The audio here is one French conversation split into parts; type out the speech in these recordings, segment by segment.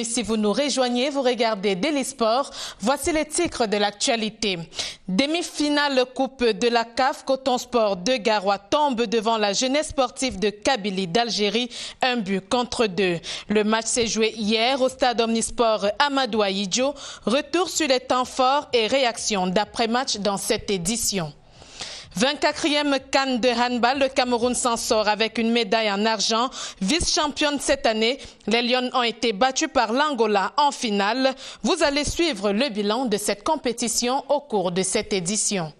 si vous nous rejoignez, vous regardez Daily Sport. Voici les titres de l'actualité. Demi-finale Coupe de la CAF, Coton Sport de Garoua tombe devant la jeunesse sportive de Kabylie d'Algérie, 1-2. Le match s'est joué hier au stade Omnisport Amadou Ahidjo. Retour sur les temps forts et réactions d'après-match dans cette édition. 24e CAN de handball, le Cameroun s'en sort avec une médaille en argent. Vice-championne cette année, les Lions ont été battus par l'Angola en finale. Vous allez suivre le bilan de cette compétition au cours de cette édition.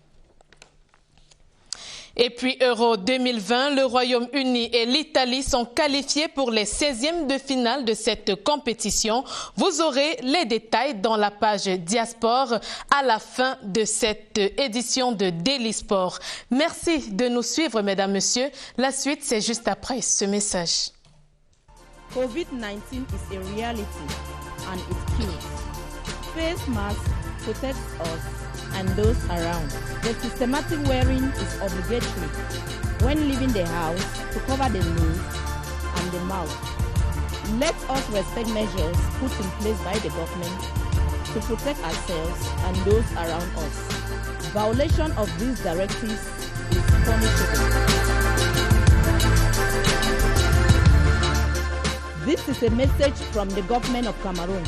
Et puis Euro 2020, le Royaume-Uni et l'Italie sont qualifiés pour les 16e de finale de cette compétition. Vous aurez les détails dans la page Diaspora à la fin de cette édition de Daily Sport. Merci de nous suivre, mesdames, messieurs. La suite, c'est juste après ce message. COVID-19 is a reality and it kills. Face masks protect us and those around. The systematic wearing is obligatory when leaving the house to cover the nose and the mouth. Let us respect measures put in place by the government to protect ourselves and those around us. Violation of these directives is punishable. This is a message from the government of Cameroon.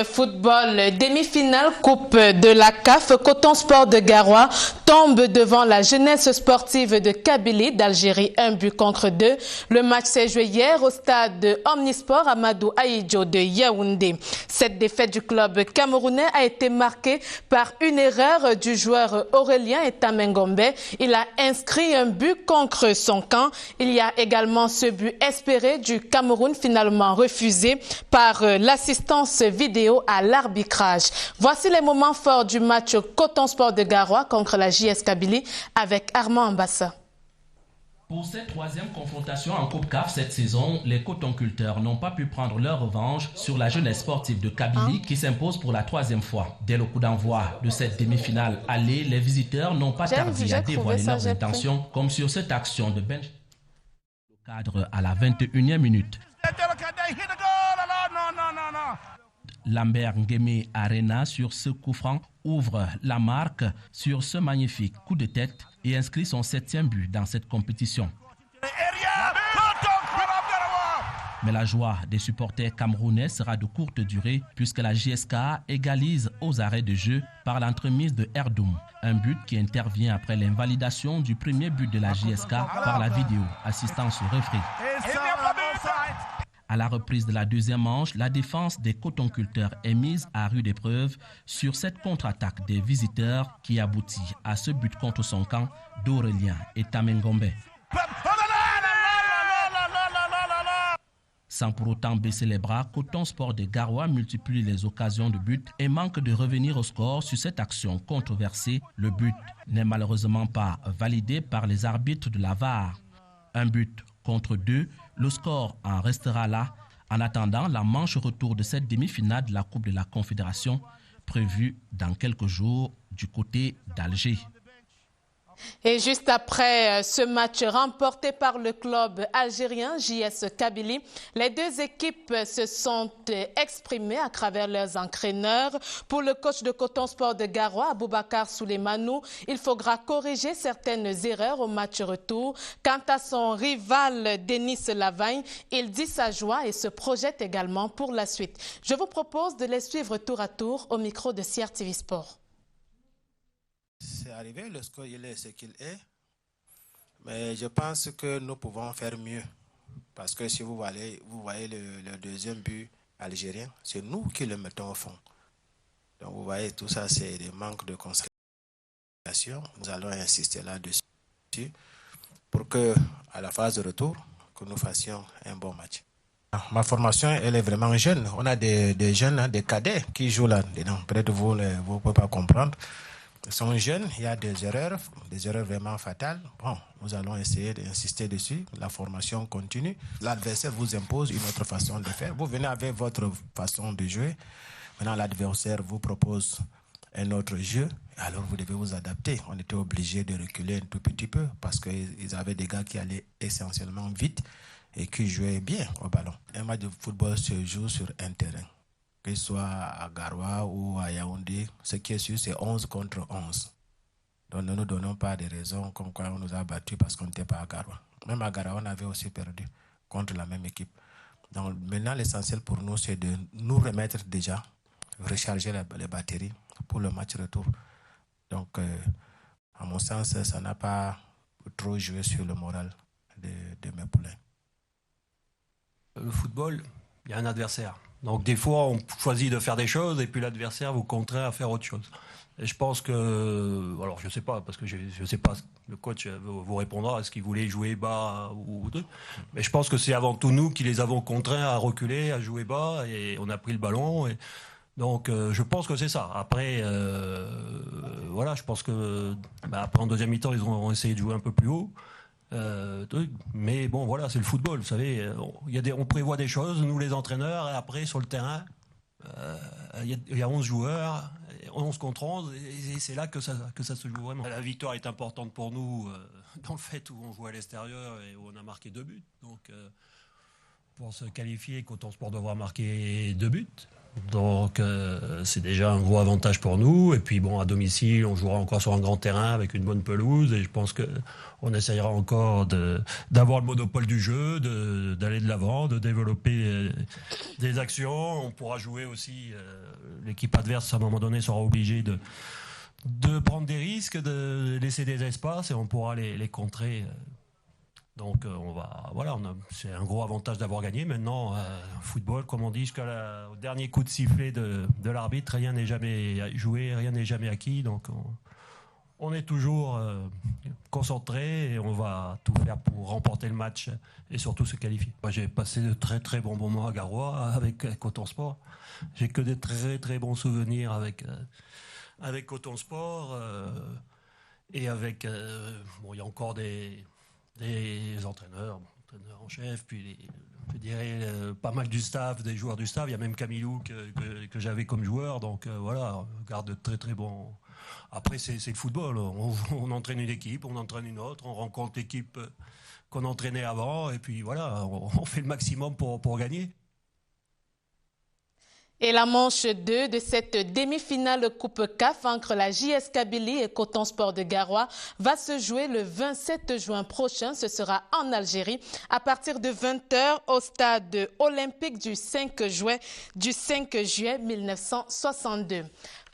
Football, demi-finale Coupe de la CAF, Coton Sport de Garoua tombe devant la jeunesse sportive de Kabylie d'Algérie, 1-2. Le match s'est joué hier au stade Omnisport Amadou Ahidjo de Yaoundé. Cette défaite du club camerounais a été marquée par une erreur du joueur Aurélien Etamengombe. Il a inscrit un but contre son camp. Il y a également ce but espéré du Cameroun finalement refusé par l'assistance vidéo à l'arbitrage. Voici les moments forts du match Coton Sport de Garoua contre la JS Kabylie avec Armand Ambassa. Pour cette troisième confrontation en Coupe CAF cette saison, les cotonculteurs n'ont pas pu prendre leur revanche sur la jeunesse sportive de Kabylie qui s'impose pour la troisième fois. Dès le coup d'envoi de cette demi-finale allée, les visiteurs n'ont pas tardé à dévoiler leurs intentions, comme sur cette action de bench. Le cadre à la 21e minute. Lambert Ngueme Arena sur ce coup franc ouvre la marque sur ce magnifique coup de tête et inscrit son 7e but dans cette compétition. Mais la joie des supporters camerounais sera de courte durée puisque la JSK égalise aux arrêts de jeu par l'entremise de Erdoum. Un but qui intervient après l'invalidation du premier but de la JSK par la vidéo assistance au referee. À la reprise de la deuxième manche, la défense des cotonculteurs est mise à rude épreuve sur cette contre-attaque des visiteurs qui aboutit à ce but contre son camp d'Aurélien Etamengombe. Sans pour autant baisser les bras, Coton Sport de Garoua multiplie les occasions de but et manque de revenir au score sur cette action controversée. Le but n'est malheureusement pas validé par les arbitres de la VAR. Un but contre 2, le score en restera là en attendant la manche retour de cette demi-finale de la Coupe de la Confédération prévue dans quelques jours du côté d'Alger. Et juste après ce match remporté par le club algérien JS Kabylie, les deux équipes se sont exprimées à travers leurs entraîneurs. Pour le coach de Coton Sport de Garoua, Aboubacar Souleymanou, il faudra corriger certaines erreurs au match retour. Quant à son rival Denis Lavagne, il dit sa joie et se projette également pour la suite. Je vous propose de les suivre tour à tour au micro de CRTV Sport. C'est arrivé, le score il est ce qu'il est, mais je pense que nous pouvons faire mieux. Parce que si vous voyez le deuxième but algérien, c'est nous qui le mettons au fond. Donc vous voyez, tout ça c'est des manques de concentration. Nous allons insister là-dessus pour que, à la phase de retour, que nous fassions un bon match. Ma formation, elle est vraiment jeune. On a des jeunes, des cadets qui jouent là-dedans. Peut-être vous ne pouvez pas comprendre. sont jeunes, il y a des erreurs vraiment fatales. Bon, nous allons essayer d'insister dessus. La formation continue. L'adversaire vous impose une autre façon de faire. Vous venez avec votre façon de jouer. Maintenant, l'adversaire vous propose un autre jeu. Alors, vous devez vous adapter. On était obligé de reculer un tout petit peu parce qu'ils avaient des gars qui allaient essentiellement vite et qui jouaient bien au ballon. Un match de football se joue sur un terrain. Que ce soit à Garoua ou à Yaoundé, ce qui est sûr, c'est 11 contre 11. Donc, ne nous donnons pas des raisons comme quoi on nous a battus parce qu'on n'était pas à Garoua. Même à Garoua, on avait aussi perdu contre la même équipe. Donc, maintenant, l'essentiel pour nous, c'est de nous remettre déjà, recharger les batteries pour le match retour. Donc, à mon sens, ça n'a pas trop joué sur le moral de mes poulains. Le football, il y a un adversaire. Donc des fois, on choisit de faire des choses et puis l'adversaire vous contraint à faire autre chose. Et je pense que, alors je sais pas, parce que je sais pas, le coach vous répondra, est-ce qu'il voulait jouer bas ou deux. Mais je pense que c'est avant tout nous qui les avons contraints à reculer, à jouer bas, et on a pris le ballon. Et donc je pense que c'est ça. Après, voilà, je pense que après en deuxième mi-temps, ils ont essayé de jouer un peu plus haut. Mais bon, voilà, c'est le football, vous savez, on prévoit des choses, nous les entraîneurs, et après sur le terrain, il y a 11 joueurs, 11 contre 11, et c'est là que ça se joue vraiment. La victoire est importante pour nous dans le fait où on joue à l'extérieur et où on a marqué 2 buts. Donc pour se qualifier, Coton Sport devra marquer 2 buts. Donc c'est déjà un gros avantage pour nous. Et puis bon, à domicile, on jouera encore sur un grand terrain avec une bonne pelouse. Et je pense qu'on essayera encore d'avoir le monopole du jeu, d'aller de l'avant, de développer des actions. On pourra jouer aussi. L'équipe adverse, à un moment donné, sera obligée de prendre des risques, de laisser des espaces et on pourra les contrer. Donc c'est un gros avantage d'avoir gagné. Maintenant, football, comme on dit, jusqu'au dernier coup de sifflet de l'arbitre, rien n'est jamais joué, rien n'est jamais acquis. Donc on est toujours concentré et on va tout faire pour remporter le match et surtout se qualifier. Moi, j'ai passé de très très bons moments à Garoua avec Coton Sport. J'ai que des très très bons souvenirs avec Coton Sport et avec il y a encore des entraîneurs en chef, puis je dirais pas mal du staff, des joueurs du staff. Il y a même Camilou que j'avais comme joueur. Donc voilà, on garde de très très bons. Après, c'est le football. On entraîne une équipe, on entraîne une autre, on rencontre l'équipe qu'on entraînait avant, et puis voilà, on fait le maximum pour gagner. Et la manche 2 de cette demi-finale Coupe CAF entre la JS Kabylie et Coton Sport de Garoua va se jouer le 27 juin prochain. Ce sera en Algérie à partir de 20h au stade olympique du 5 juillet 1962.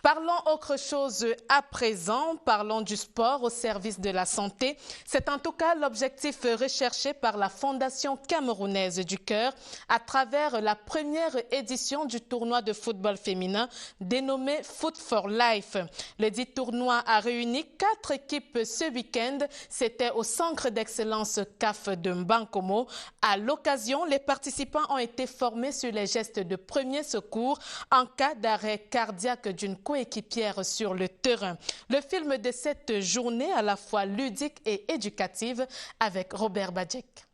Parlons autre chose à présent, parlons du sport au service de la santé. C'est en tout cas l'objectif recherché par la Fondation camerounaise du cœur à travers la première édition du tournoi de football féminin dénommé Foot for Life. Le dit tournoi a réuni 4 équipes ce week-end. C'était au centre d'excellence CAF de Mbankomo. À l'occasion, les participants ont été formés sur les gestes de premier secours en cas d'arrêt cardiaque d'une coéquipière sur le terrain. Le film de cette journée à la fois ludique et éducative avec Robert Badjek.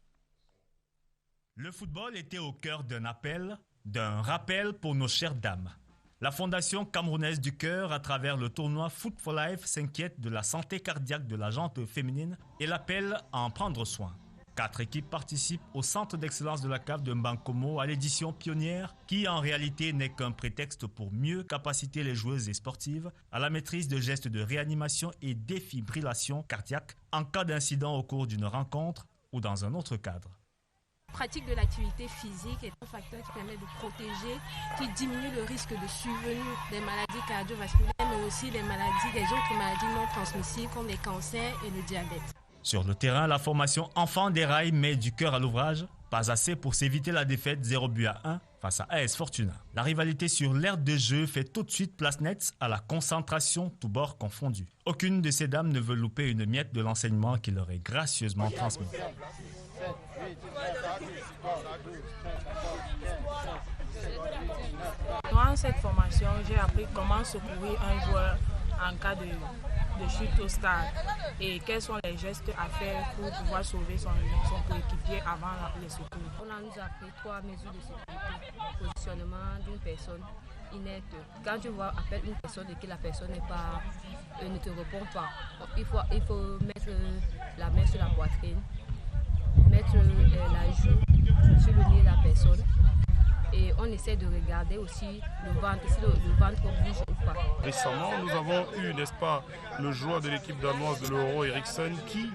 Le football était au cœur d'un rappel pour nos chères dames. La Fondation camerounaise du cœur, à travers le tournoi Foot for Life, s'inquiète de la santé cardiaque de la gente féminine et l'appelle à en prendre soin. 4 équipes participent au centre d'excellence de la CAF de Mbankomo à l'édition pionnière qui en réalité n'est qu'un prétexte pour mieux capaciter les joueuses et sportives à la maîtrise de gestes de réanimation et défibrillation cardiaque en cas d'incident au cours d'une rencontre ou dans un autre cadre. La pratique de l'activité physique est un facteur qui permet de protéger, qui diminue le risque de survenue des maladies cardiovasculaires mais aussi des autres maladies non transmissibles comme les cancers et le diabète. Sur le terrain, la formation Enfants des Rails met du cœur à l'ouvrage. Pas assez pour s'éviter la défaite 0-1 face à AS Fortuna. La rivalité sur l'aire de jeu fait tout de suite place nette à la concentration, tous bords confondus. Aucune de ces dames ne veut louper une miette de l'enseignement qui leur est gracieusement transmis. Durant cette formation, j'ai appris comment secourir un joueur en cas de chute au stade et quels sont les gestes à faire pour pouvoir sauver son coéquipier avant les secours. On nous a pris 3 mesures de sécurité. Positionnement d'une personne inerte. Quand tu vois appelle une personne et que la personne ne te répond pas, il faut mettre la main sur la poitrine, mettre la joue sur le nez de la personne. Et on essaie de regarder aussi le ventre, si le ventre bouge ou pas. Récemment, nous avons eu, n'est-ce pas, le joueur de l'équipe danoise de l'Euro, Eriksen, qui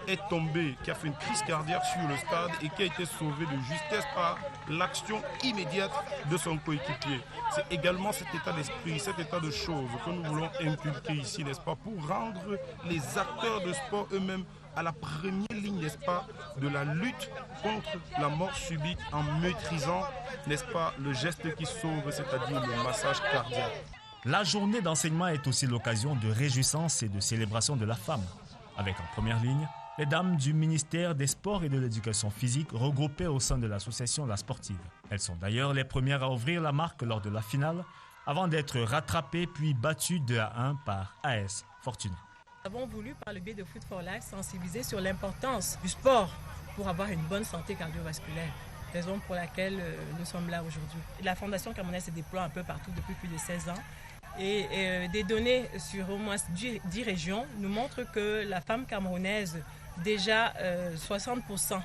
est tombé, qui a fait une crise cardiaque sur le stade et qui a été sauvé de justesse par l'action immédiate de son coéquipier. C'est également cet état d'esprit, cet état de choses que nous voulons inculquer ici, n'est-ce pas, pour rendre les acteurs de sport eux-mêmes à la première ligne, n'est-ce pas, de la lutte contre la mort subite en maîtrisant, n'est-ce pas, le geste qui sauve, c'est-à-dire le massage cardiaque. La journée d'enseignement est aussi l'occasion de réjouissance et de célébration de la femme, avec en première ligne les dames du ministère des Sports et de l'Éducation physique regroupées au sein de l'association La Sportive. Elles sont d'ailleurs les premières à ouvrir la marque lors de la finale, avant d'être rattrapées puis battues 2-1 par AS Fortuna. Nous avons voulu, par le biais de Foot for Life, sensibiliser sur l'importance du sport pour avoir une bonne santé cardiovasculaire, raison pour laquelle nous sommes là aujourd'hui. La Fondation camerounaise se déploie un peu partout depuis plus de 16 ans et des données sur au moins 10 régions nous montrent que la femme camerounaise, déjà 60%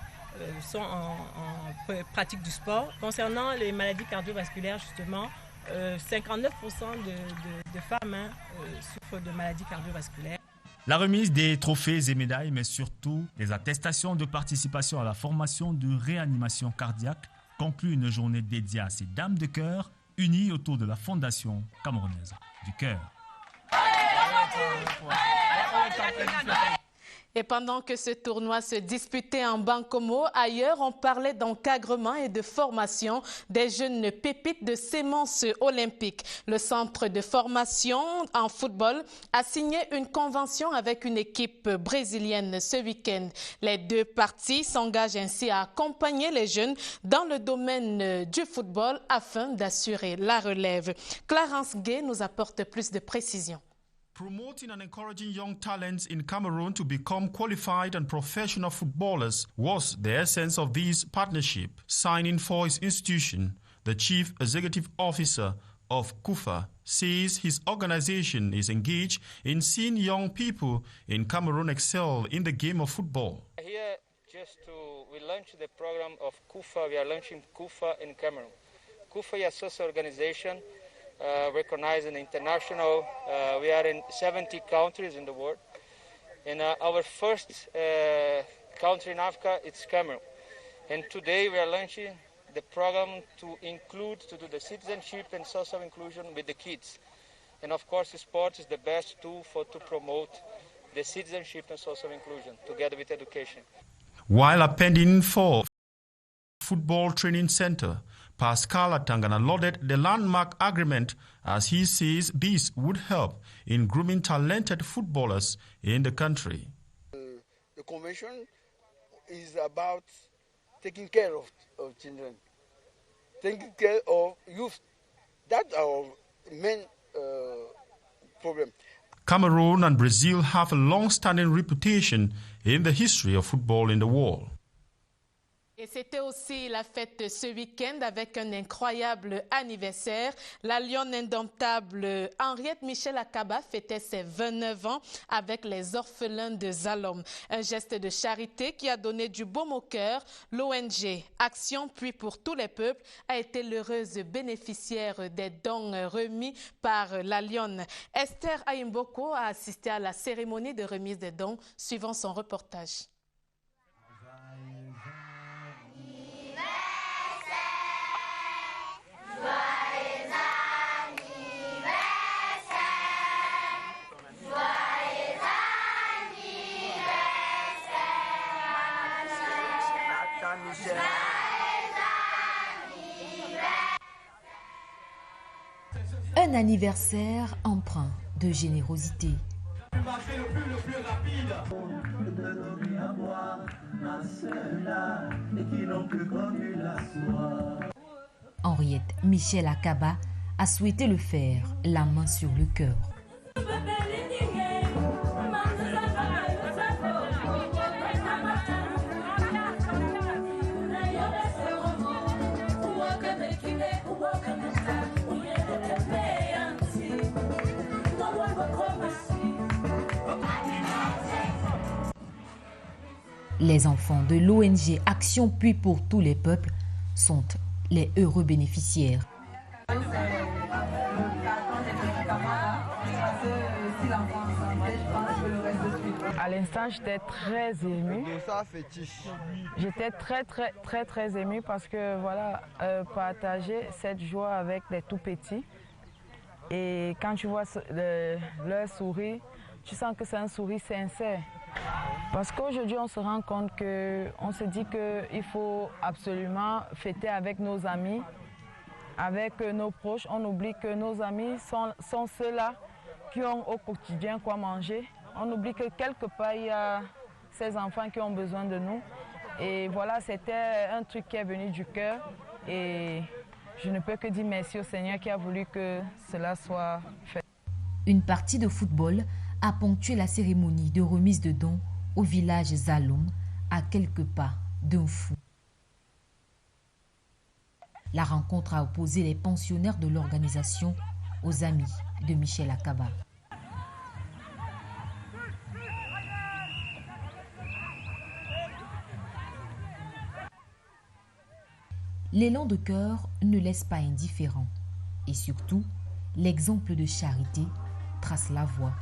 sont en pratique du sport. Concernant les maladies cardiovasculaires, justement, 59% de femmes souffrent de maladies cardiovasculaires. La remise des trophées et médailles, mais surtout des attestations de participation à la formation de réanimation cardiaque, conclut une journée dédiée à ces dames de cœur unies autour de la Fondation camerounaise du cœur. Et pendant que ce tournoi se disputait en Bankomo, ailleurs, on parlait d'encadrement et de formation des jeunes pépites de sémence olympique. Le centre de formation en football a signé une convention avec une équipe brésilienne ce week-end. Les deux parties s'engagent ainsi à accompagner les jeunes dans le domaine du football afin d'assurer la relève. Clarence Gay nous apporte plus de précisions. Promoting and encouraging young talents in Cameroon to become qualified and professional footballers was the essence of this partnership. Signing for his institution, the Chief Executive Officer of KUFA says his organization is engaged in seeing young people in Cameroon excel in the game of football. Here, we launched the program of KUFA. We are launching KUFA in Cameroon. KUFA is a social organization recognized in international. We are in 70 countries in the world. And our first country in Africa, it's Cameroon. And today we are launching the program to do the citizenship and social inclusion with the kids. And of course, sport is the best tool to promote the citizenship and social inclusion together with education. While appending for Football Training Center, Pascal Atangana lauded the landmark agreement as he says this would help in grooming talented footballers in the country. The convention is about taking care of children, taking care of youth. That's our main problem. Cameroon and Brazil have a long-standing reputation in the history of football in the world. Et c'était aussi la fête ce week-end avec un incroyable anniversaire. La lionne indomptable Henriette Michel Akaba fêtait ses 29 ans avec les orphelins de Zalom. Un geste de charité qui a donné du baume au cœur. L'ONG Action Puis pour tous les peuples a été l'heureuse bénéficiaire des dons remis par la lionne. Esther Aimboko a assisté à la cérémonie de remise des dons suivant son reportage. Un anniversaire empreint de générosité. Henriette Michel Akaba a souhaité le faire, la main sur le cœur. Les enfants de l'ONG Action Puits pour tous les peuples sont les heureux bénéficiaires. À l'instant, j'étais très émue. J'étais très émue parce que voilà, partager cette joie avec des tout petits. Et quand tu vois leur sourire, tu sens que c'est un sourire sincère. Parce qu'aujourd'hui, on se rend compte on se dit qu'il faut absolument fêter avec nos amis, avec nos proches. On oublie que nos amis sont ceux-là qui ont au quotidien quoi manger. On oublie que quelque part, il y a ces enfants qui ont besoin de nous. Et voilà, c'était un truc qui est venu du cœur. Et je ne peux que dire merci au Seigneur qui a voulu que cela soit fait. Une partie de football a ponctué la cérémonie de remise de dons au village Zaloum, à quelques pas d'un fou. La rencontre a opposé les pensionnaires de l'organisation aux amis de Michel Akaba. L'élan de cœur ne laisse pas indifférent. Et surtout, l'exemple de charité trace la voie.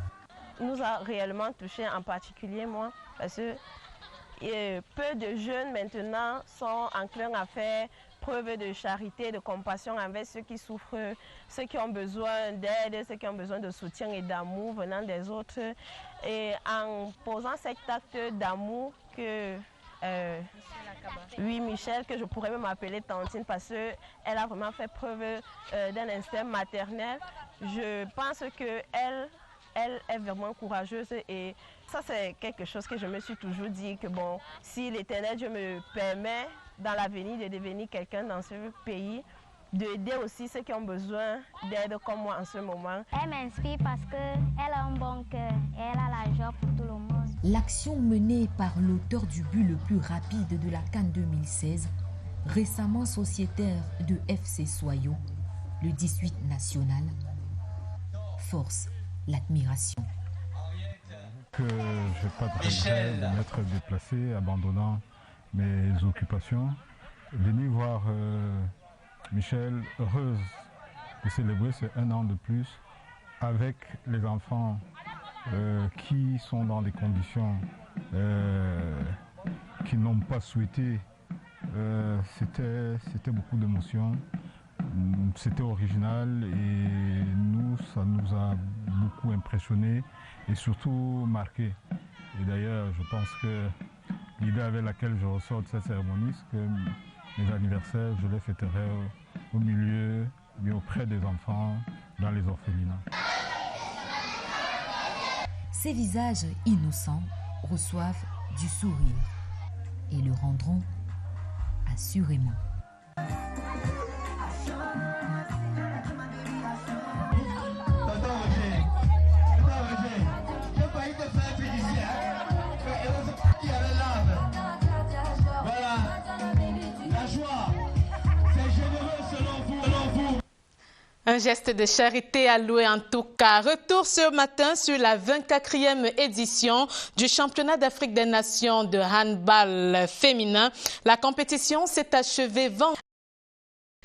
Nous a réellement touché, en particulier moi, parce que peu de jeunes maintenant sont enclins à faire preuve de charité, de compassion envers ceux qui souffrent, ceux qui ont besoin d'aide, ceux qui ont besoin de soutien et d'amour venant des autres. Et en posant cet acte d'amour que... oui, Michel, que je pourrais même appeler Tantine parce qu'elle a vraiment fait preuve d'un instinct maternel. Je pense qu'elle est vraiment courageuse et ça c'est quelque chose que je me suis toujours dit que bon, si l'Éternel Dieu me permet dans l'avenir de devenir quelqu'un dans ce pays, d'aider aussi ceux qui ont besoin d'aide comme moi en ce moment. Elle m'inspire parce qu'elle a un bon cœur et elle a la joie pour tout le monde. L'action menée par l'auteur du but le plus rapide de la CAN 2016, récemment sociétaire de FC Soyo, le 18 national, force l'admiration. Je n'ai pas de regret de m'être déplacé, abandonnant mes occupations. Venir voir Michel, heureuse de célébrer ce 1 an de plus avec les enfants qui sont dans des conditions qu'ils n'ont pas souhaitées. C'était beaucoup d'émotions, c'était original et nous, ça nous a beaucoup impressionnés et surtout marqués. Et d'ailleurs, je pense que l'idée avec laquelle je ressors de cette cérémonie, c'est que mes anniversaires, je les fêterai au milieu, mais auprès des enfants, dans les orphelinats. Ces visages innocents reçoivent du sourire et le rendront assurément. Un geste de charité alloué en tout cas. Retour ce matin sur la 24e édition du championnat d'Afrique des Nations de handball féminin. La compétition s'est achevée vendredi.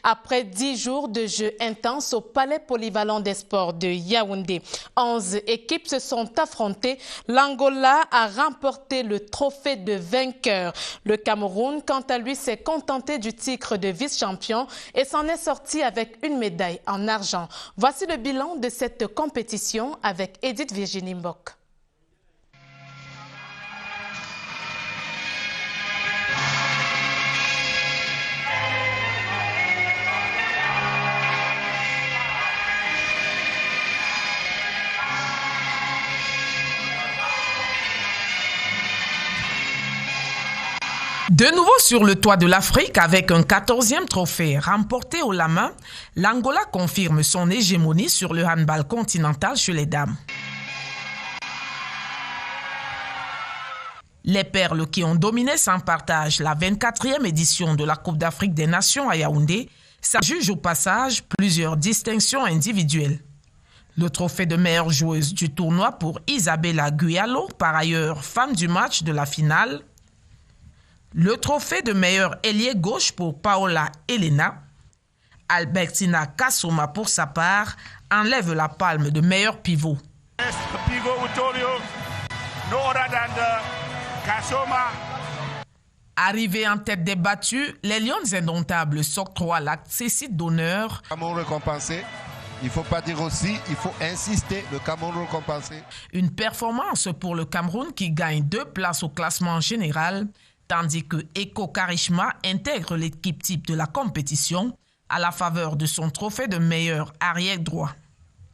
Après 10 jours de jeux intenses au Palais polyvalent des sports de Yaoundé. 11 équipes se sont affrontées. L'Angola a remporté le trophée de vainqueur. Le Cameroun, quant à lui, s'est contenté du titre de vice-champion et s'en est sorti avec une médaille en argent. Voici le bilan de cette compétition avec Edith Virginie Mbok. De nouveau sur le toit de l'Afrique avec un 14e trophée remporté haut la main, l'Angola confirme son hégémonie sur le handball continental chez les dames. Les perles qui ont dominé sans partage la 24e édition de la Coupe d'Afrique des Nations à Yaoundé s'adjugent au passage plusieurs distinctions individuelles. Le trophée de meilleure joueuse du tournoi pour Isabella Guyalo, par ailleurs femme du match de la finale. Le trophée de meilleur ailier gauche pour Paola Elena. Albertina Kasuma, pour sa part, enlève la palme de meilleur pivot. Arrivés en tête des battus, les Lions indomptables s'octroient l'accessit d'honneur. Cameroun récompensé. Il ne faut pas dire aussi, il faut insister, le Cameroun récompensé. Une performance pour le Cameroun qui gagne 2 places au classement général, tandis que Eko Karishma intègre l'équipe type de la compétition à la faveur de son trophée de meilleur arrière droit.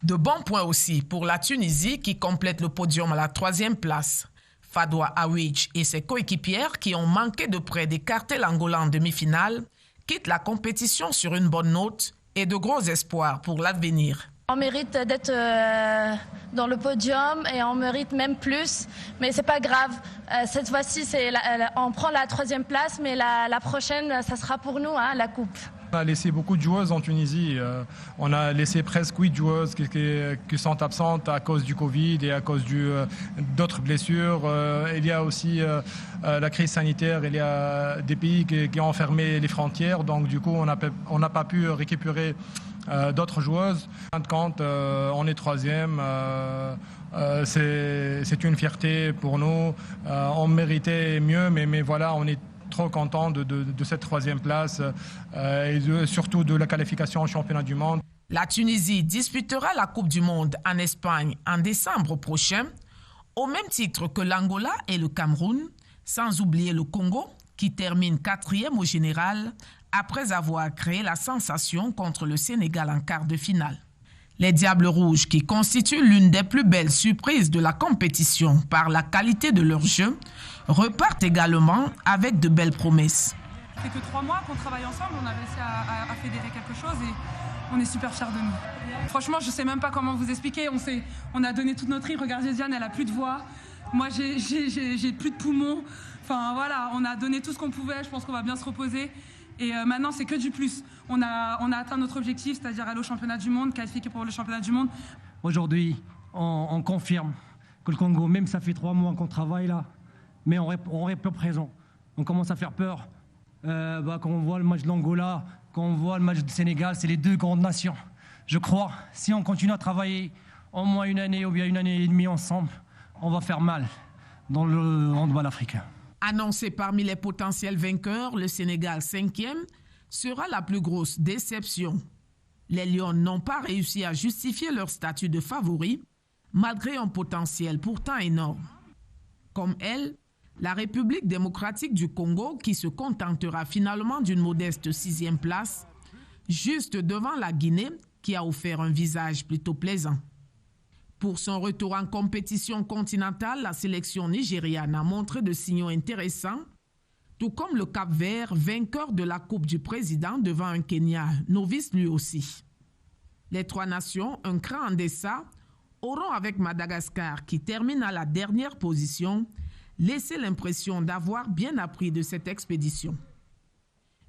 De bons points aussi pour la Tunisie qui complète le podium à la 3e place. Fadoua Awidj et ses coéquipières qui ont manqué de près d'écarter l'Angola en demi-finale quittent la compétition sur une bonne note et de gros espoirs pour l'avenir. On mérite d'être dans le podium et on mérite même plus, mais c'est pas grave. Cette fois-ci, on prend la 3e place, mais la prochaine, ça sera pour nous, la coupe. On a laissé beaucoup de joueuses en Tunisie. On a laissé presque 8 joueuses qui sont absentes à cause du Covid et à cause d'autres blessures. Il y a aussi la crise sanitaire. Il y a des pays qui ont fermé les frontières. Donc du coup, on n'a pas pu récupérer d'autres joueuses. En fin de compte, on est 3e. C'est une fierté pour nous. On méritait mieux, mais voilà, on est trop content de cette 3e place et surtout de la qualification au championnat du monde. La Tunisie disputera la Coupe du Monde en Espagne en décembre prochain, au même titre que l'Angola et le Cameroun, sans oublier le Congo qui termine 4e au général après avoir créé la sensation contre le Sénégal en quart de finale. Les Diables Rouges, qui constituent l'une des plus belles surprises de la compétition par la qualité de leur jeu, repartent également avec de belles promesses. C'est que 3 mois qu'on travaille ensemble, on a réussi à fédérer quelque chose et on est super fiers de nous. Franchement, je ne sais même pas comment vous expliquer. On a donné toute notre vie. Regardez Diane, elle n'a plus de voix. Moi, j'ai plus de poumons. Enfin voilà, on a donné tout ce qu'on pouvait. Je pense qu'on va bien se reposer. Et maintenant, c'est que du plus. On a atteint notre objectif, c'est-à-dire aller au championnat du monde, qualifier pour le championnat du monde. Aujourd'hui, on confirme que le Congo, même ça fait 3 mois qu'on travaille là, mais on répond présent. On commence à faire peur. Quand on voit le match de l'Angola, quand on voit le match du Sénégal, c'est les 2 grandes nations. Je crois, si on continue à travailler au moins 1 année ou bien 1 année et demie ensemble, on va faire mal dans le handball africain. Annoncé parmi les potentiels vainqueurs, le Sénégal 5e sera la plus grosse déception. Les Lions n'ont pas réussi à justifier leur statut de favori, malgré un potentiel pourtant énorme. Comme elle, la République démocratique du Congo, qui se contentera finalement d'une modeste 6e place, juste devant la Guinée, qui a offert un visage plutôt plaisant. Pour son retour en compétition continentale, la sélection nigériane a montré de signaux intéressants, tout comme le Cap-Vert, vainqueur de la Coupe du Président devant un Kenya, novice lui aussi. Les 3 nations, un cran en deçà, auront avec Madagascar, qui termine à la dernière position, laissé l'impression d'avoir bien appris de cette expédition.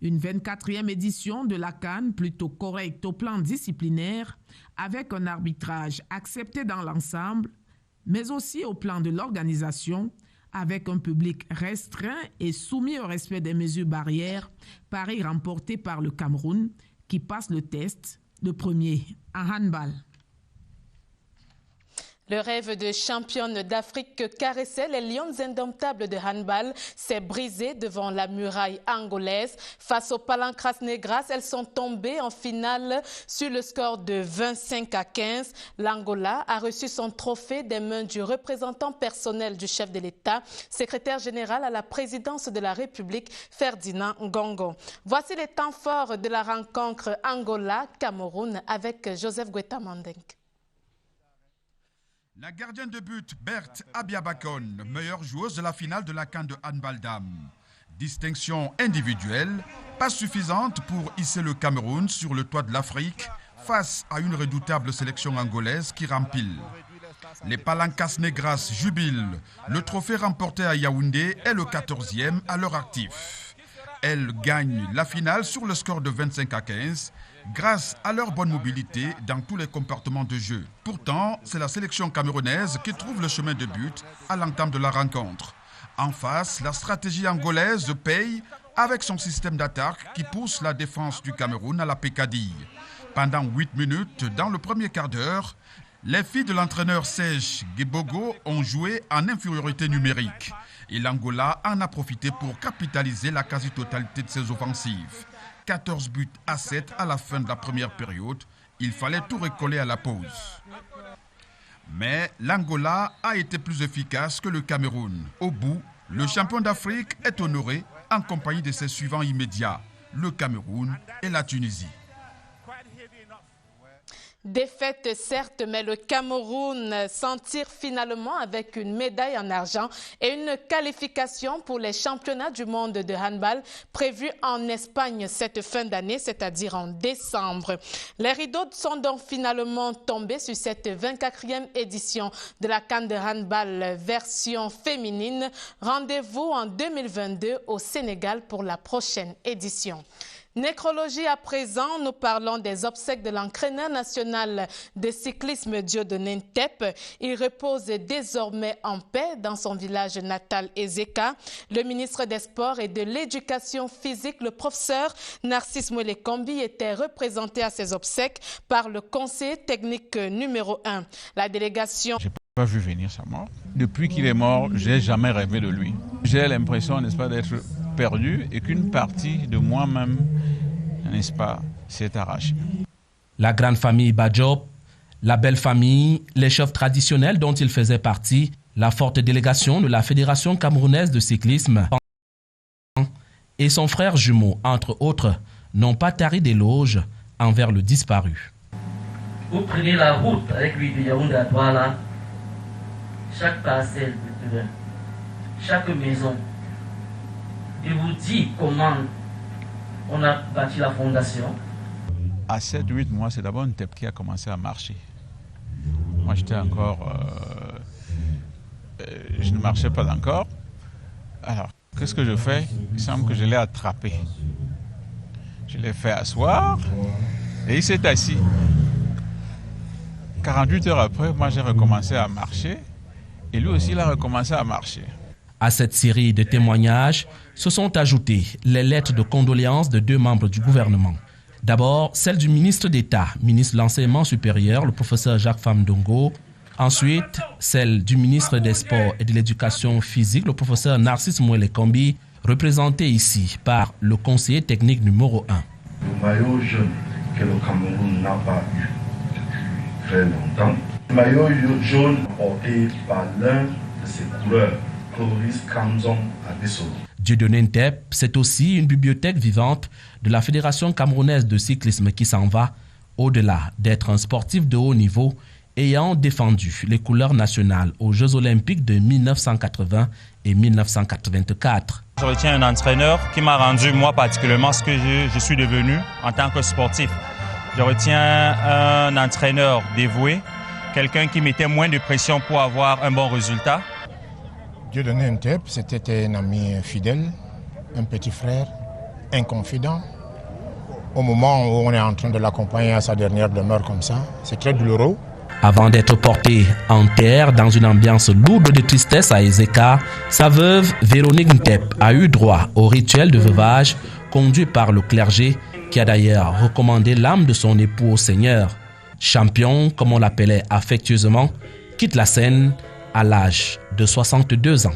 Une 24e édition de la CAN plutôt correcte au plan disciplinaire, avec un arbitrage accepté dans l'ensemble, mais aussi au plan de l'organisation, avec un public restreint et soumis au respect des mesures barrières, pari remporté par le Cameroun, qui passe le test, le premier en handball. Le rêve de championne d'Afrique que caressaient les Lions indomptables de handball s'est brisé devant la muraille angolaise. Face aux Palancras Negras, elles sont tombées en finale sur le score de 25-15. L'Angola a reçu son trophée des mains du représentant personnel du chef de l'État, secrétaire général à la présidence de la République, Ferdinand Ngongo. Voici les temps forts de la rencontre Angola-Cameroun avec Joseph Gweta Mandenk. La gardienne de but, Berthe Abiabakon, meilleure joueuse de la finale de la CAN de handball dames. Distinction individuelle, pas suffisante pour hisser le Cameroun sur le toit de l'Afrique face à une redoutable sélection angolaise qui rempile. Les Palancas Negras jubilent. Le trophée remporté à Yaoundé est le 14e à leur actif. Elles gagnent la finale sur le score de 25-15 grâce à leur bonne mobilité dans tous les comportements de jeu. Pourtant, c'est la sélection camerounaise qui trouve le chemin de but à l'entame de la rencontre. En face, la stratégie angolaise paye avec son système d'attaque qui pousse la défense du Cameroun à la peccadille. Pendant 8 minutes, dans le premier quart d'heure, les filles de l'entraîneur Serge Gebogo ont joué en infériorité numérique. Et l'Angola en a profité pour capitaliser la quasi-totalité de ses offensives. 14 buts à 7 à la fin de la première période. Il fallait tout recoller à la pause. Mais l'Angola a été plus efficace que le Cameroun. Au bout, le champion d'Afrique est honoré en compagnie de ses suivants immédiats, le Cameroun et la Tunisie. Défaite certes, mais le Cameroun s'en tire finalement avec une médaille en argent et une qualification pour les championnats du monde de handball prévus en Espagne cette fin d'année, c'est-à-dire en décembre. Les rideaux sont donc finalement tombés sur cette 24e édition de la CAN de handball version féminine. Rendez-vous en 2022 au Sénégal pour la prochaine édition. Nécrologie à présent, nous parlons des obsèques de l'entraîneur national de cyclisme Dieudonné Ntep. Il repose désormais en paix dans son village natal Ezeka. Le ministre des Sports et de l'Éducation physique, le professeur Narcisse Mwelekombi, était représenté à ses obsèques par le conseiller technique numéro 1. La délégation... Je n'ai pas vu venir sa mort. Depuis qu'il est mort, je n'ai jamais rêvé de lui. J'ai l'impression, n'est-ce pas, d'être perdu et qu'une partie de moi-même, n'est-ce pas, s'est arrachée. La grande famille Badiop, la belle famille, les chefs traditionnels dont il faisait partie, la forte délégation de la Fédération camerounaise de cyclisme et son frère jumeau, entre autres, n'ont pas tari d'éloges envers le disparu. Vous prenez la route avec lui de Yaoundé à Douala, chaque parcelle de terrain, chaque maison, il vous dit comment on a bâti la fondation. À 7-8 mois, c'est d'abord Ntep qui a commencé à marcher. Moi, j'étais encore... je ne marchais pas encore. Alors, qu'est-ce que je fais? Il semble que je l'ai attrapé. Je l'ai fait asseoir et il s'est assis. 48 heures après, moi, j'ai recommencé à marcher et lui aussi, il a recommencé à marcher. À cette série de témoignages se sont ajoutées les lettres de condoléances de 2 membres du gouvernement. D'abord, celle du ministre d'État, ministre de l'Enseignement supérieur, le professeur Jacques Famdongo. Ensuite, celle du ministre des Sports et de l'Éducation physique, le professeur Narcisse Mwelekombi, représenté ici par le conseiller technique numéro 1. Le maillot jaune que le Cameroun n'a pas eu depuis très longtemps. Le maillot jaune porté par l'un de ses couleurs, Cloris Kamzon Abissolo. Dieudonné Ntep, c'est aussi une bibliothèque vivante de la Fédération camerounaise de cyclisme qui s'en va, au-delà d'être un sportif de haut niveau, ayant défendu les couleurs nationales aux Jeux Olympiques de 1980 et 1984. Je retiens un entraîneur qui m'a rendu, moi particulièrement, ce que je suis devenu en tant que sportif. Je retiens un entraîneur dévoué, quelqu'un qui mettait moins de pression pour avoir un bon résultat. Dieudonné Ntep, c'était un ami fidèle, un petit frère, un confident. Au moment où on est en train de l'accompagner à sa dernière demeure comme ça, c'est très douloureux. Avant d'être porté en terre dans une ambiance lourde de tristesse à Ezeka, sa veuve Véronique Ntep a eu droit au rituel de veuvage conduit par le clergé qui a d'ailleurs recommandé l'âme de son époux au Seigneur. Champion, comme on l'appelait affectueusement, quitte la scène à l'âge de 62 ans.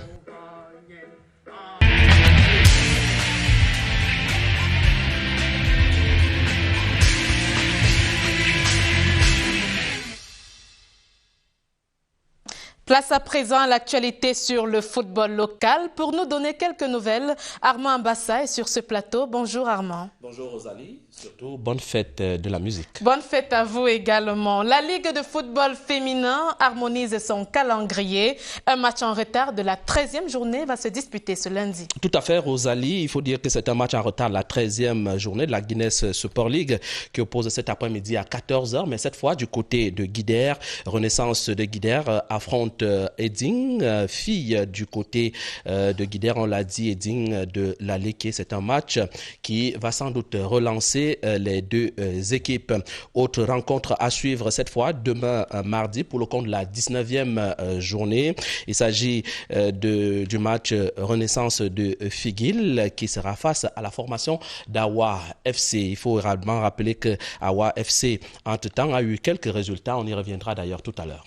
Place à présent à l'actualité sur le football local. Pour nous donner quelques nouvelles, Armand Ambassa est sur ce plateau. Bonjour Armand. Bonjour Rosalie, surtout bonne fête de la musique. Bonne fête à vous également. La Ligue de football féminin harmonise son calendrier. Un match en retard de la 13e journée va se disputer ce lundi. Tout à fait Rosalie, il faut dire que c'est un match en retard de la 13e journée de la Guinness Super League qui oppose cet après-midi à 14h. Mais cette fois du côté de Guidère, Renaissance de Guidère affronte contre Eding, fille du côté de Guider, on l'a dit, Eding de la Léké. C'est un match qui va sans doute relancer les deux équipes. Autre rencontre à suivre cette fois demain mardi pour le compte de la 19e journée. Il s'agit du match Renaissance de Figuil qui sera face à la formation d'Awa FC. Il faut également rappeler que Awa FC, entre-temps, a eu quelques résultats. On y reviendra d'ailleurs tout à l'heure.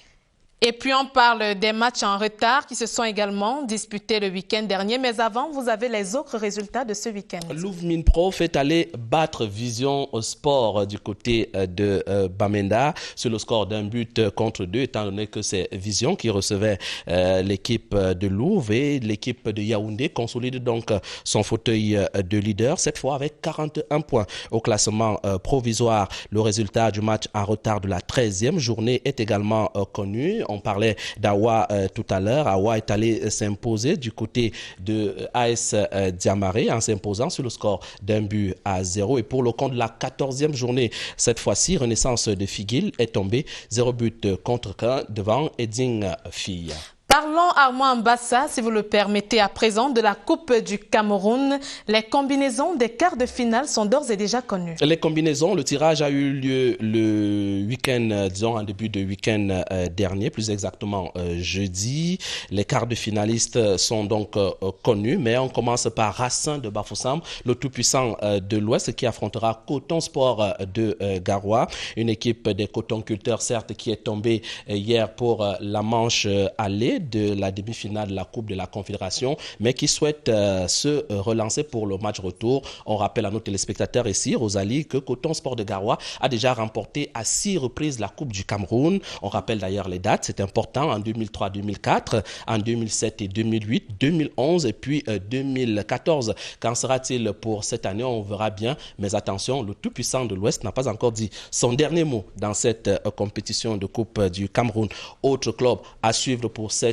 Et puis on parle des matchs en retard qui se sont également disputés le week-end dernier. Mais avant, vous avez les autres résultats de ce week-end. Louvre Pro fait aller battre Vision Sport du côté de Bamenda sur le score d'1-2, étant donné que c'est Vision qui recevait l'équipe de Louvre et l'équipe de Yaoundé consolide donc son fauteuil de leader, cette fois avec 41 points au classement provisoire. Le résultat du match en retard de la 13e journée est également connu. On parlait d'Awa tout à l'heure. Awa est allé s'imposer du côté de AS Diamaré en s'imposant sur le score d'1-0. Et pour le compte de la 14e journée, cette fois-ci, Renaissance de Figuil est tombé 0-1 devant Eding Fille. Parlons Armand Mbassa, si vous le permettez, à présent de la Coupe du Cameroun. Les combinaisons des quarts de finale sont d'ores et déjà connues. Les combinaisons, le tirage a eu lieu le week-end, disons en début de week-end dernier, plus exactement jeudi. Les quarts de finalistes sont donc connus, mais on commence par Racing de Bafoussam, le tout-puissant de l'Ouest qui affrontera Coton Sport de Garoua. Une équipe des cotonculteurs, certes, qui est tombée hier pour la manche aller de la demi-finale de la Coupe de la Confédération, mais qui souhaite se relancer pour le match retour. On rappelle à nos téléspectateurs ici, Rosalie, que Coton Sport de Garoua a déjà remporté à 6 reprises la Coupe du Cameroun. On rappelle d'ailleurs les dates, c'est important, en 2003-2004, en 2007 et 2008, 2011 et puis 2014. Qu'en sera-t-il pour cette année? On verra bien, mais attention, le tout-puissant de l'Ouest n'a pas encore dit son dernier mot dans cette compétition de Coupe du Cameroun. Autre club à suivre pour cette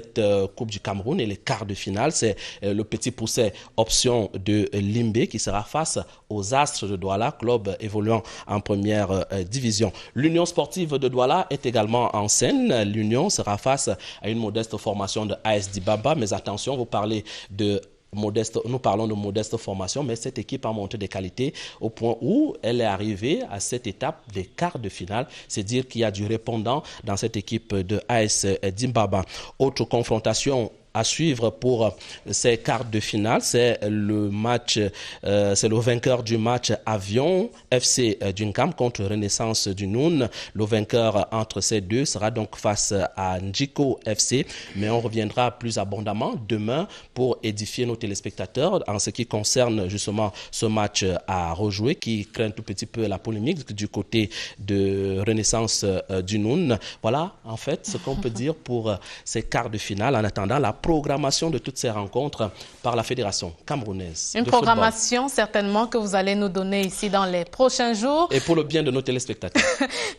Coupe du Cameroun et les quarts de finale, c'est le Petit Pousset option de Limbé qui sera face aux Astres de Douala, club évoluant en première division. L'Union sportive de Douala est également en scène. L'Union sera face à une modeste formation de AS Dibaba, mais attention, nous parlons de modeste formation, mais cette équipe a monté des qualités au point où elle est arrivée à cette étape des quarts de finale. C'est dire qu'il y a du répondant dans cette équipe de AS Dimbaba. Autre confrontation à suivre pour ces quarts de finale, c'est le vainqueur du match Avion FC Dunkam contre Renaissance du Noun. Le vainqueur entre ces deux sera donc face à Njiko FC, mais on reviendra plus abondamment demain pour édifier nos téléspectateurs en ce qui concerne justement ce match à rejouer qui craint tout petit peu la polémique du côté de Renaissance du Noun. Voilà en fait ce qu'on peut dire pour ces quarts de finale en attendant la programmation de toutes ces rencontres par la Fédération camerounaise. Une programmation certainement que vous allez nous donner ici dans les prochains jours. Et pour le bien de nos téléspectateurs.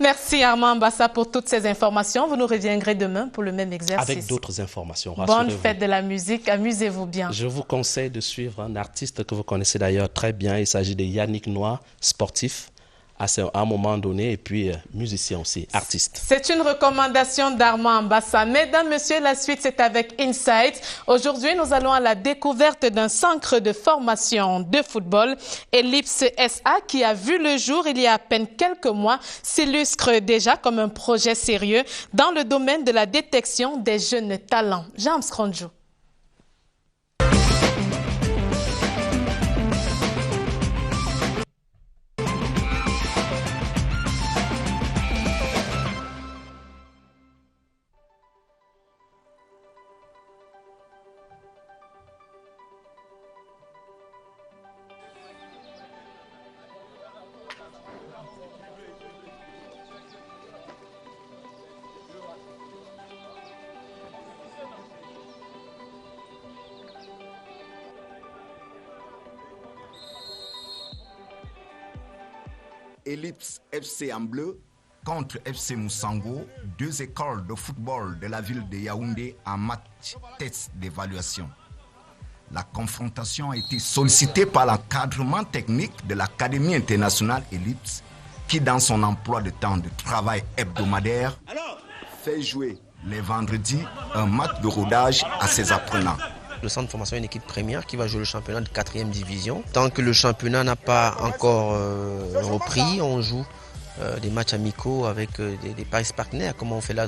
Merci Armand Mbassa pour toutes ces informations. Vous nous reviendrez demain pour le même exercice. Avec d'autres informations. Bonne fête de la musique, amusez-vous bien. Je vous conseille de suivre un artiste que vous connaissez d'ailleurs très bien. Il s'agit de Yannick Noir, sportif. À un moment donné, et puis musicien aussi, artiste. C'est une recommandation d'Armand Mbassa. Mesdames, Messieurs, la suite, c'est avec Insight. Aujourd'hui, nous allons à la découverte d'un centre de formation de football, Ellipse SA, qui a vu le jour il y a à peine quelques mois, s'illustre déjà comme un projet sérieux dans le domaine de la détection des jeunes talents. James Kronjou. Ellipse FC en bleu contre FC Moussango, deux écoles de football de la ville de Yaoundé en match test d'évaluation. La confrontation a été sollicitée par l'encadrement technique de l'Académie internationale Ellipse qui, dans son emploi de temps de travail hebdomadaire, fait jouer Les vendredis, un match de rodage à ses apprenants. Le centre de formation est une équipe première qui va jouer le championnat de 4e division. Tant que le championnat n'a pas encore repris, on joue des matchs amicaux avec des paris partenaires, comme on fait là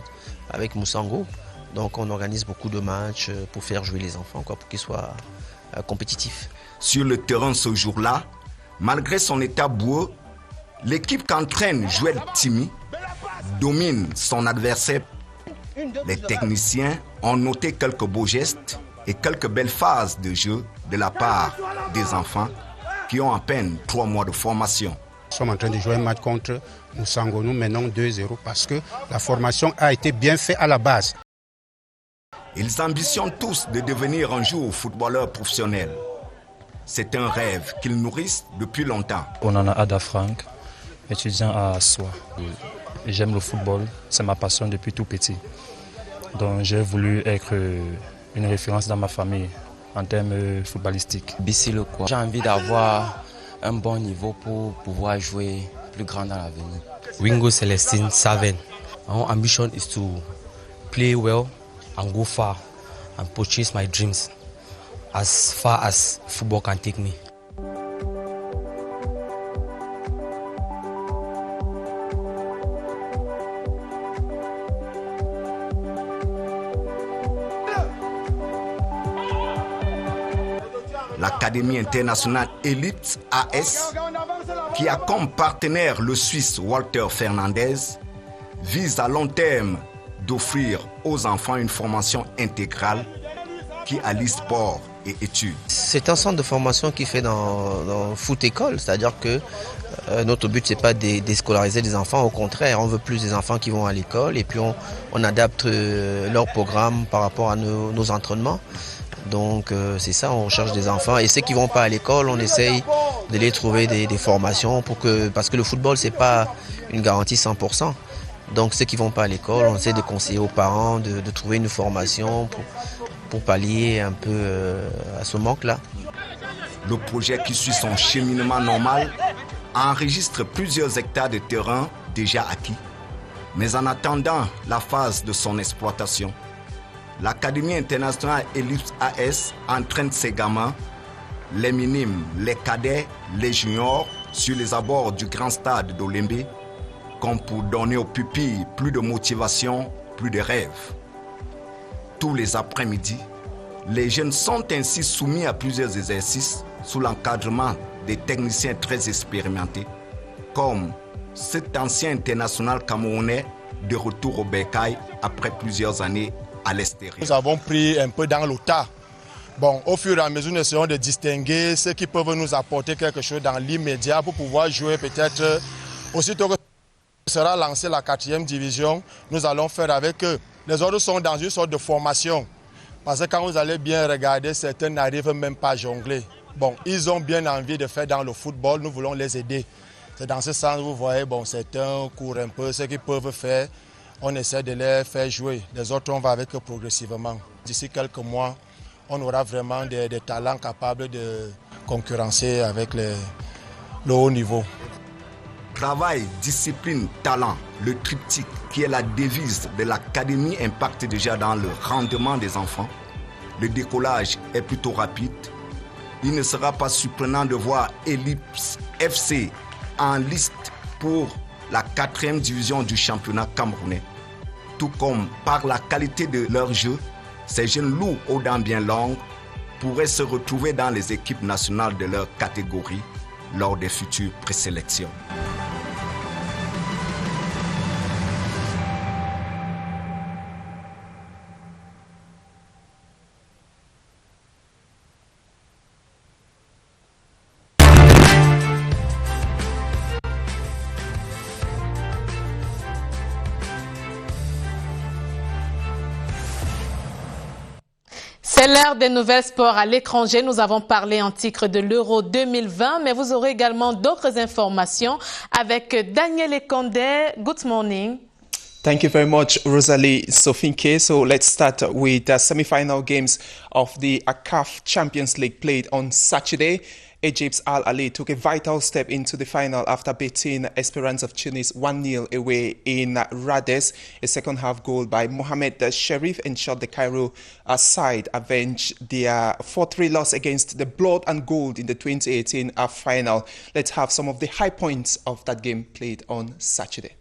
avec Moussango. Donc on organise beaucoup de matchs pour faire jouer les enfants, pour qu'ils soient compétitifs. Sur le terrain ce jour-là, malgré son état boueux, l'équipe qu'entraîne Joël Timi domine son adversaire. Les techniciens ont noté quelques beaux gestes et quelques belles phases de jeu de la part des enfants qui ont à peine 3 mois de formation. Nous sommes en train de jouer un match contre Moussango. Nous menons 2-0 parce que la formation a été bien faite à la base. Ils ambitionnent tous de devenir un jour footballeurs professionnels. C'est un rêve qu'ils nourrissent depuis longtemps. On en a Ada Frank, étudiant à Soie. J'aime le football, c'est ma passion depuis tout petit. Donc j'ai voulu être une référence dans ma famille en termes footballistiques. J'ai envie d'avoir un bon niveau pour pouvoir jouer plus grand dans l'avenir. Wingo Celestine Saven. Our ambition is to play well and go far and purchase my dreams as far as football can take me. L'Académie internationale Ellipse AS, qui a comme partenaire le Suisse Walter Fernandez, vise à long terme d'offrir aux enfants une formation intégrale qui allie sport et études. C'est un centre de formation qui fait dans foot école, c'est-à-dire que notre but c'est pas de déscolariser les enfants, au contraire, on veut plus des enfants qui vont à l'école et puis on adapte leur programme par rapport à nos entraînements. Donc c'est ça, on cherche des enfants et ceux qui vont pas à l'école, on essaye de les trouver des formations parce que le football c'est pas une garantie 100%. Donc ceux qui vont pas à l'école, on essaie de conseiller aux parents de trouver une formation pour pallier un peu à ce manque-là. Le projet qui suit son cheminement normal enregistre plusieurs hectares de terrain déjà acquis. Mais en attendant la phase de son exploitation, l'Académie internationale Ellipse AS entraîne ses gamins, les minimes, les cadets, les juniors, sur les abords du grand stade d'Olembe, comme pour donner aux pupilles plus de motivation, plus de rêves. Tous les après-midi, les jeunes sont ainsi soumis à plusieurs exercices sous l'encadrement des techniciens très expérimentés, comme cet ancien international camerounais de retour au Bercail après plusieurs années à l'extérieur. Nous avons pris un peu dans le tas. Bon, au fur et à mesure, nous essayons de distinguer ceux qui peuvent nous apporter quelque chose dans l'immédiat pour pouvoir jouer peut-être aussitôt que sera lancée la 4e division, nous allons faire avec eux. Les autres sont dans une sorte de formation. Parce que quand vous allez bien regarder, certains n'arrivent même pas à jongler. Bon, ils ont bien envie de faire dans le football, nous voulons les aider. C'est dans ce sens, vous voyez, bon, certains courent un peu, ce qu'ils peuvent faire, on essaie de les faire jouer. Les autres, on va avec eux progressivement. D'ici quelques mois, on aura vraiment des talents capables de concurrencer avec le haut niveau. Travail, discipline, talent, le triptyque qui est la devise de l'Académie impacte déjà dans le rendement des enfants. Le décollage est plutôt rapide. Il ne sera pas surprenant de voir Ellipse FC en liste pour la 4e division du championnat camerounais. Tout comme par la qualité de leur jeu, ces jeunes loups aux dents bien longues pourraient se retrouver dans les équipes nationales de leur catégorie lors des futures présélections. C'est l'heure des nouvelles sports à l'étranger. Nous avons parlé en titre de l'Euro 2020, mais vous aurez également d'autres informations avec Daniel Ekondé. Good morning. Thank you very much, Rosalie Sofinke. So let's start with the semi-final games of the CAF Champions League played on Saturday. Egypt's Al Ahly took a vital step into the final after beating Esperance of Tunis 1-0 away in Rades. A second-half goal by Mohamed Sherif ensured the Cairo side avenge their 4-3 loss against the Blood and Gold in the 2018 final. Let's have some of the high points of that game played on Saturday.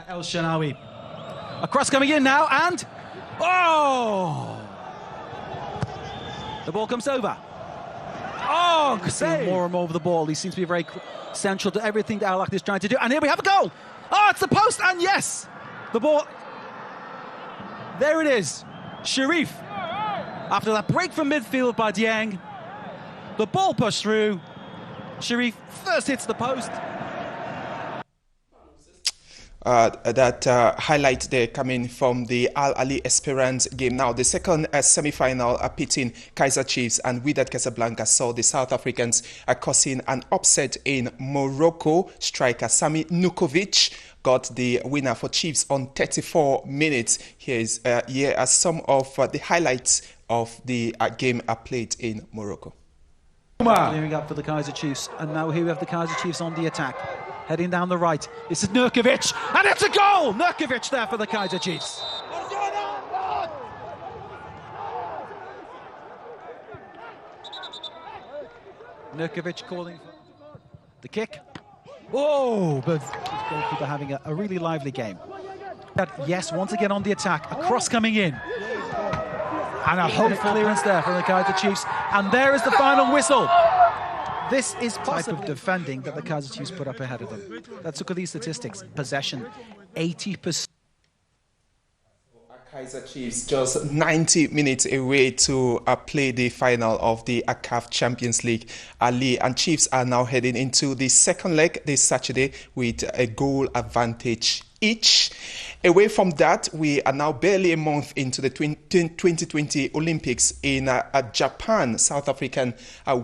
El Shenawi. A cross coming in now, and... Oh! The ball comes over. Oh, save. More and more of the ball. He seems to be very central to everything that Al Ahly is trying to do. And here we have a goal. Oh, it's the post, and yes, the ball. There it is. Sherif. After that break from midfield by Dieng, the ball pushed through. Sherif first hits the post. Highlight there coming from the Al Ahly Esperance game. Now, the second semi-final pitting Kaizer Chiefs and Wydad Casablanca saw the South Africans causing an upset in Morocco. Striker Sami Nukovic got the winner for Chiefs on 34 minutes. Here are some of the highlights of the game played in Morocco. Clearing up for the Kaizer Chiefs, and now here we have the Kaizer Chiefs on the attack. Heading down the right, this is Nurkovic, and it's a goal! Nurkovic there for the Kaizer Chiefs. Nurkovic calling for the kick. Oh, but the goalkeeper having a really lively game. Yes, once again on the attack, a cross coming in. And a hopeful clearance there from the Kaizer Chiefs. And there is the final whistle. This is type of defending that the Kaizer Chiefs put up ahead of them. Let's look at these statistics. Possession, 80%. Kaizer Chiefs just 90 minutes away to play the final of the CAF Champions League. Ali and Chiefs are now heading into the second leg this Saturday with a goal advantage each. Away from that, we are now barely a month into the 2020 Olympics in Japan. South African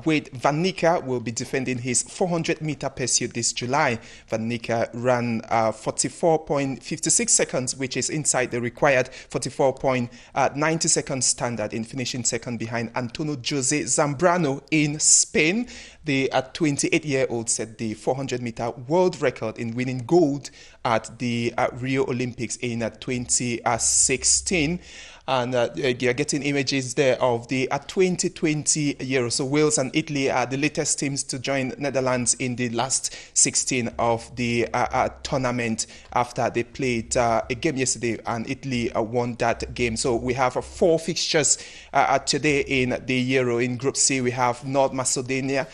Wade van Niekerk will be defending his 400-meter pursuit this July. Van Niekerk ran 44.56 seconds, which is inside the required 44.90 seconds standard, in finishing second behind Antonio Jose Zambrano in Spain. The 28-year-old set the 400-meter world record in winning gold at the Rio Olympics in 2016. And you're getting images there of the 2020 Euro. So Wales and Italy are the latest teams to join Netherlands in the last 16 of the tournament after they played a game yesterday and Italy won that game. So we have 4 fixtures today in the Euro. In Group C, we have North Macedonia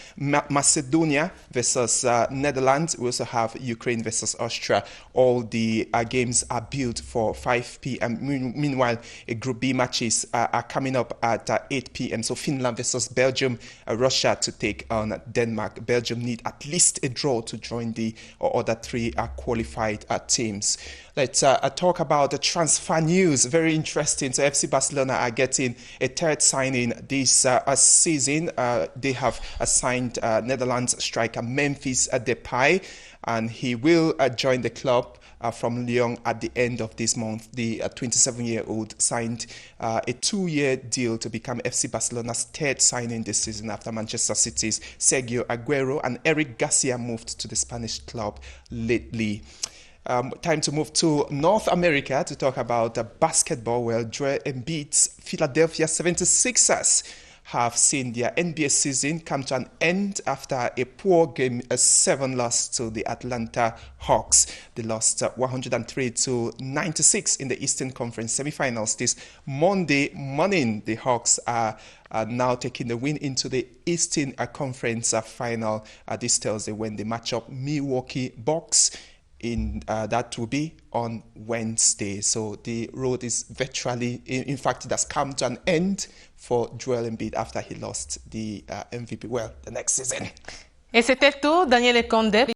versus Netherlands. We also have Ukraine versus Austria. All the games are built for 5 p.m. Meanwhile, Group B matches are coming up at 8 p.m. So Finland versus Belgium, Russia to take on Denmark. Belgium need at least a draw to join the other 3 qualified teams. Let's talk about the transfer news. Very interesting. So FC Barcelona are getting a third signing this season. They have signed Netherlands striker Memphis Depay, and he will join the club from Lyon at the end of this month. The 27-year-old signed a 2-year deal to become FC Barcelona's third signing this season after Manchester City's Sergio Aguero and Eric Garcia moved to the Spanish club lately. Time to move to North America to talk about basketball. Well, Joel Embiid's Philadelphia 76ers have seen their NBA season come to an end after a poor Game 7 loss to the Atlanta Hawks. They lost 103-96 in the Eastern Conference semifinals this Monday morning. The Hawks are now taking the win into the Eastern Conference final this Thursday when they match up Milwaukee Bucks. That will be on Wednesday. So the road is virtually, in fact, it has come to an end for Joel Embiid after he lost the MVP, the next season. Et c'était tout, Daniel Condé.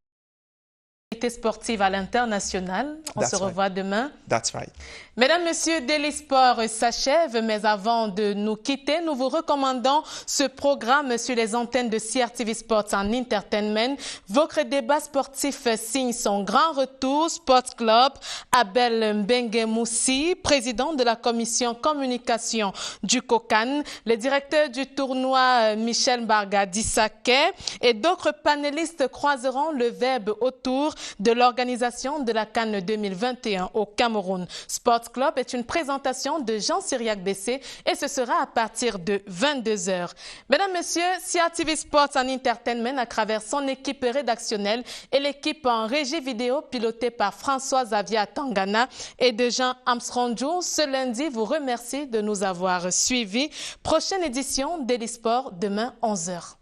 l'actualité sportive à l'international. On se revoit demain. That's right. Mesdames, Messieurs, Daily Sport s'achève, mais avant de nous quitter, nous vous recommandons ce programme sur les antennes de CRTV Sports en Entertainment. Votre débat sportif signe son grand retour. Sports Club, Abel Mbengue Moussi, président de la commission communication du COCAN, le directeur du tournoi Michel Mbarga Dissaké et d'autres panélistes croiseront le verbe autour de l'organisation de la CAN 2021 au Cameroun. Sports Club est une présentation de Jean Cyriac Bessé et ce sera à partir de 22h. Mesdames, Messieurs, CRTV Sports en Entertainment à travers son équipe rédactionnelle et l'équipe en régie vidéo pilotée par François Xavier Tangana et de Jean Armstrong-Jour, ce lundi vous remercie de nous avoir suivis. Prochaine édition Daily Sport demain 11h.